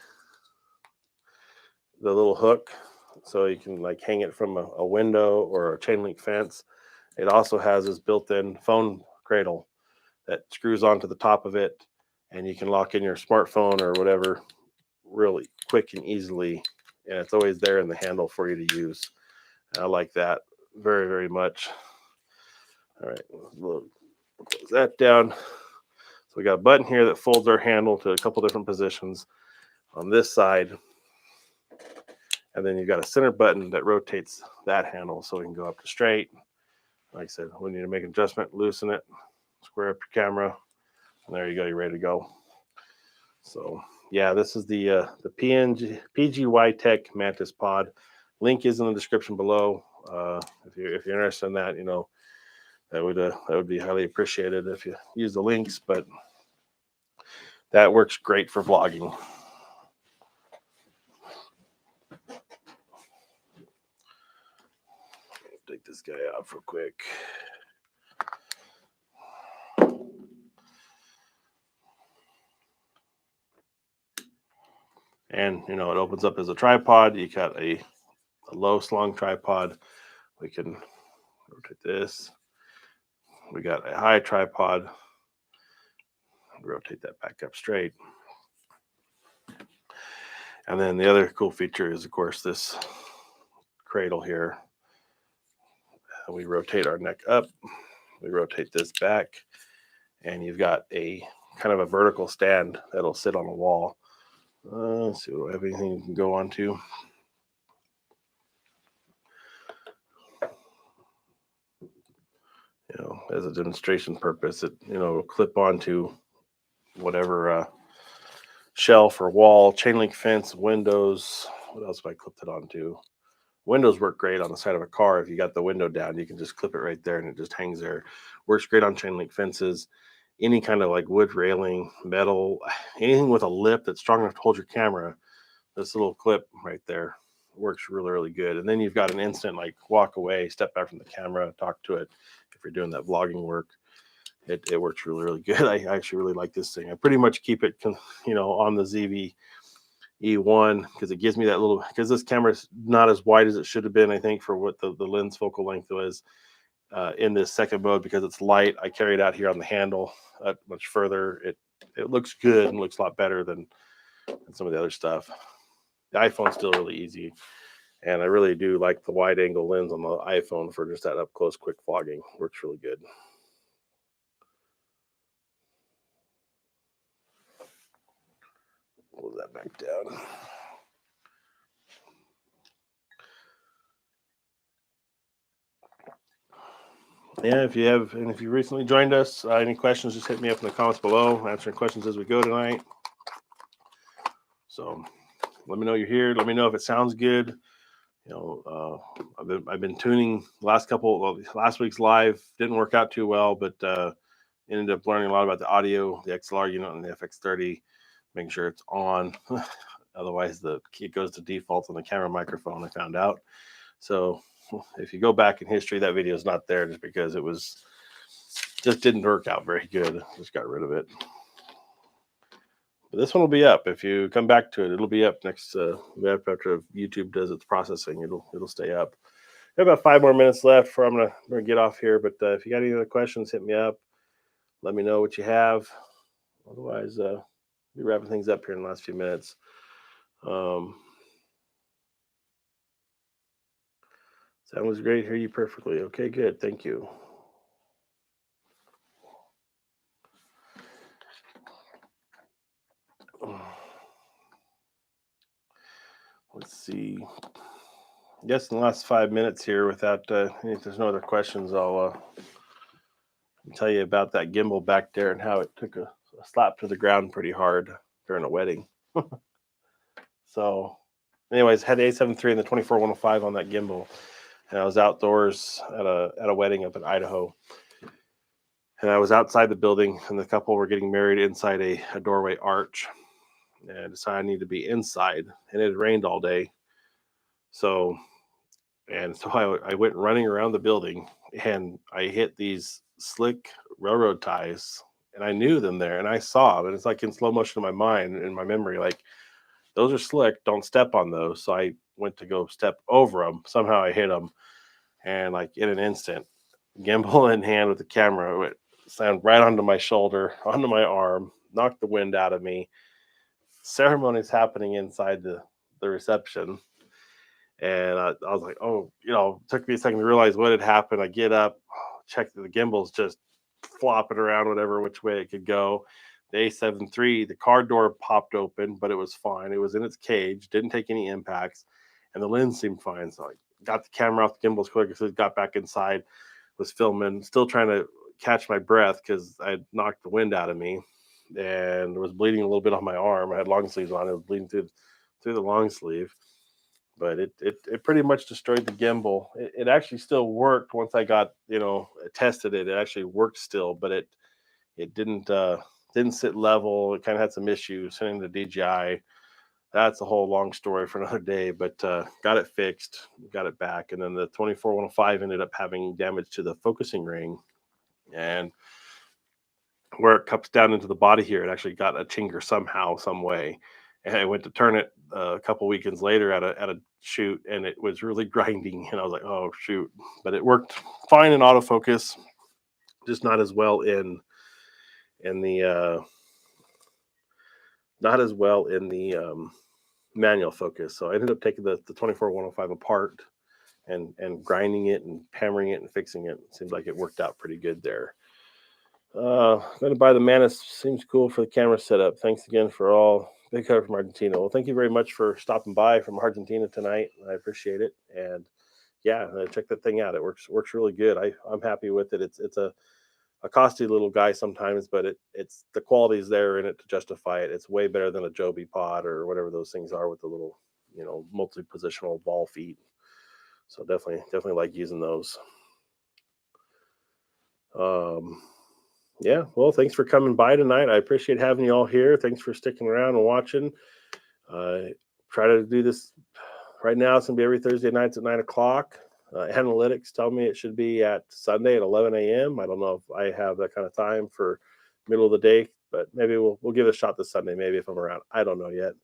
little hook, so you can like hang it from a window or a chain link fence. It also has this built-in phone cradle that screws onto the top of it, and you can lock in your smartphone or whatever really quick and easily, and it's always there in the handle for you to use. And I like that very, very much. All right, we'll close that down. So we got a button here that folds our handle to a couple different positions on this side, and then you've got a center button that rotates that handle so we can go up to straight. Like I said, we need to make an adjustment, loosen it, square up your camera, and there you go, you're ready to go. So yeah, this is the PGY Tech Mantis Pod. Link is in the description below. If you're interested in that, that would be highly appreciated if you use the links. But that works great for vlogging. Take this guy off real quick. And it opens up as a tripod. You got a low slung tripod. We can rotate this. We got a high tripod. Rotate that back up straight. And then the other cool feature is, of course, this cradle here. We rotate our neck up. We rotate this back, and you've got a kind of a vertical stand that'll sit on a wall. Let's see, do I have anything you can go on to? As a demonstration purpose, it will clip onto whatever shelf or wall, chain link fence, windows. What else have I clipped it onto? Windows work great on the side of a car. If you got the window down, you can just clip it right there and it just hangs there. Works great on chain link fences. Any kind of like wood railing, metal, anything with a lip that's strong enough to hold your camera. This little clip right there works really, really good. And then you've got an instant like walk away, step back from the camera, talk to it. If you're doing that vlogging work, it works really, really good. I actually really like this thing. I pretty much keep it, on the ZV E1 because it gives me that little, because this camera is not as wide as it should have been, I think, for what the lens focal length was in this second mode. Because it's light, I carry it out here on the handle much further. It looks good and looks a lot better than some of the other stuff. The iPhone's still really easy, and I really do like the wide angle lens on the iPhone for just that up close quick vlogging. Works really good. Close that back down. Yeah, if you recently joined us, any questions, just hit me up in the comments below. Answering questions as we go tonight. So let me know you're here. Let me know if it sounds good. I've been tuning last week's live didn't work out too well, but ended up learning a lot about the audio, the XLR unit, and the FX30, making sure it's on. Otherwise, it goes to default on the camera microphone. I found out. So if you go back in history, that video is not there just because it just didn't work out very good. Just got rid of it. But this one will be up. If you come back to it, it'll be up next after YouTube does its processing. It'll stay up. We have about 5 more minutes left before I'm gonna get off here. But if you got any other questions, hit me up. Let me know what you have. Otherwise, we'll be wrapping things up here in the last few minutes. Sound was great. Hear you perfectly. Okay, good. Thank you. Let's see. I guess in the last 5 minutes here, without if there's no other questions, I'll tell you about that gimbal back there and how it took a slap to the ground pretty hard during a wedding. So, anyways, had the A7 III and the 24-105 on that gimbal, and I was outdoors at a wedding up in Idaho. And I was outside the building, and the couple were getting married inside a doorway arch. And I decided I needed to be inside, and it had rained all day. So I went running around the building, and I hit these slick railroad ties, and I knew them there, and I saw them. And it's like in slow motion in my mind, in my memory, like, those are slick, don't step on those. So I went to go step over them. Somehow I hit them, and like in an instant, gimbal in hand with the camera, it slammed right onto my shoulder, onto my arm, knocked the wind out of me. Ceremony's happening inside the reception. And I was like, oh, it took me a second to realize what had happened. I get up, check the gimbal's just flopping around which way it could go. The A7 III, the car door popped open, but it was fine. It was in its cage, didn't take any impacts, and the lens seemed fine. So I got the camera off the gimbal as quick as it got back inside, was filming, still trying to catch my breath because I had knocked the wind out of me and was bleeding a little bit on my arm. I had long sleeves on. It was bleeding through the long sleeve. But it pretty much destroyed the gimbal. It actually still worked once I got, tested it. It actually worked still, but it didn't sit level. It kind of had some issues sending the DJI. That's a whole long story for another day, but got it fixed, got it back. And then the 24-105 ended up having damage to the focusing ring, and where it cups down into the body here, it actually got a chinger somehow, some way. And I went to turn it a couple weekends later at a shoot, and it was really grinding. And I was like, oh shoot! But it worked fine in autofocus, just not as well in the manual focus. So I ended up taking the 24-105 apart and grinding it and hammering it and fixing it. It seemed like it worked out pretty good there. Going to buy the Manus. Seems cool for the camera setup. Thanks again for all. Big cover from Argentina. Well, thank you very much for stopping by from Argentina tonight. I appreciate it. And yeah, check that thing out. It works really good. I'm happy with it. It's a costly little guy sometimes, but it's the quality is there in it to justify it. It's way better than a Joby pod or whatever those things are with the little, multi-positional ball feet. So definitely like using those. Yeah, well, thanks for coming by tonight. I appreciate having you all here. Thanks for sticking around and watching. Try to do this right now. It's going to be every Thursday nights at 9 o'clock. Analytics tell me it should be at Sunday at 11 a.m. I don't know if I have that kind of time for middle of the day, but maybe we'll give it a shot this Sunday, maybe if I'm around. I don't know yet.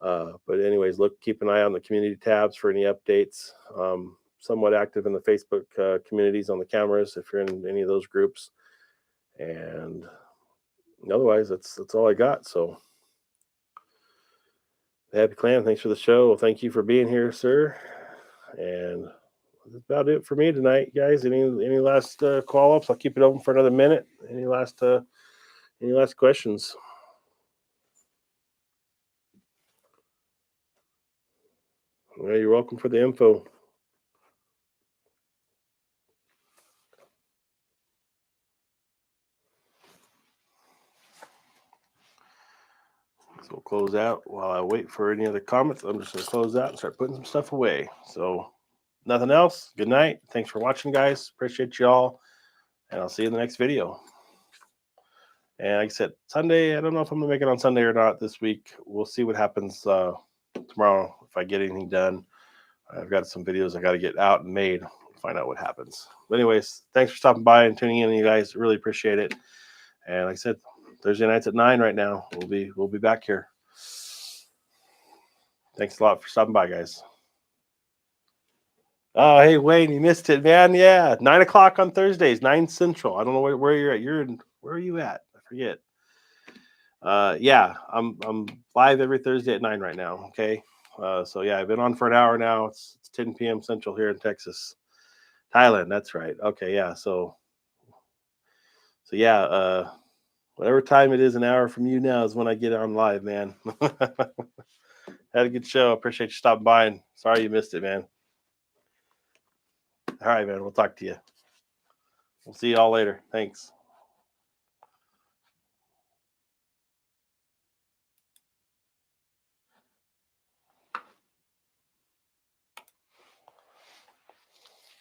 But anyways, keep an eye on the community tabs for any updates. Somewhat active in the Facebook communities on the cameras if you're in any of those groups. And otherwise, that's all I got. So, Happy Clan, thanks for the show. Well, thank you for being here, sir. And that's about it for me tonight, guys. Any last call ups? I'll keep it open for another minute. Any last questions? Well, you're welcome for the info. So we'll close out while I wait for any other comments. I'm just going to close out and start putting some stuff away. So nothing else. Good night. Thanks for watching, guys. Appreciate y'all. And I'll see you in the next video. And like I said, Sunday, I don't know if I'm going to make it on Sunday or not this week. We'll see what happens tomorrow if I get anything done. I've got some videos I got to get out and made. Find out what happens. But anyways, thanks for stopping by and tuning in, you guys. Really appreciate it. And like I said, Thursday nights at 9 right now. We'll be back here. Thanks a lot for stopping by, guys. Oh, hey Wayne, you missed it, man. Yeah, 9 o'clock on Thursdays, 9 Central. I don't know where you're at. Where are you at? I forget. Yeah, I'm live every Thursday at 9 right now. Okay. So yeah, I've been on for an hour now. It's 10 p.m. Central here in Texas. Thailand, that's right. Okay, yeah. So yeah, whatever time it is, an hour from you now is when I get on live, man. Had a good show. Appreciate you stopping by, and sorry you missed it, man. All right, man. We'll talk to you. We'll see you all later. Thanks.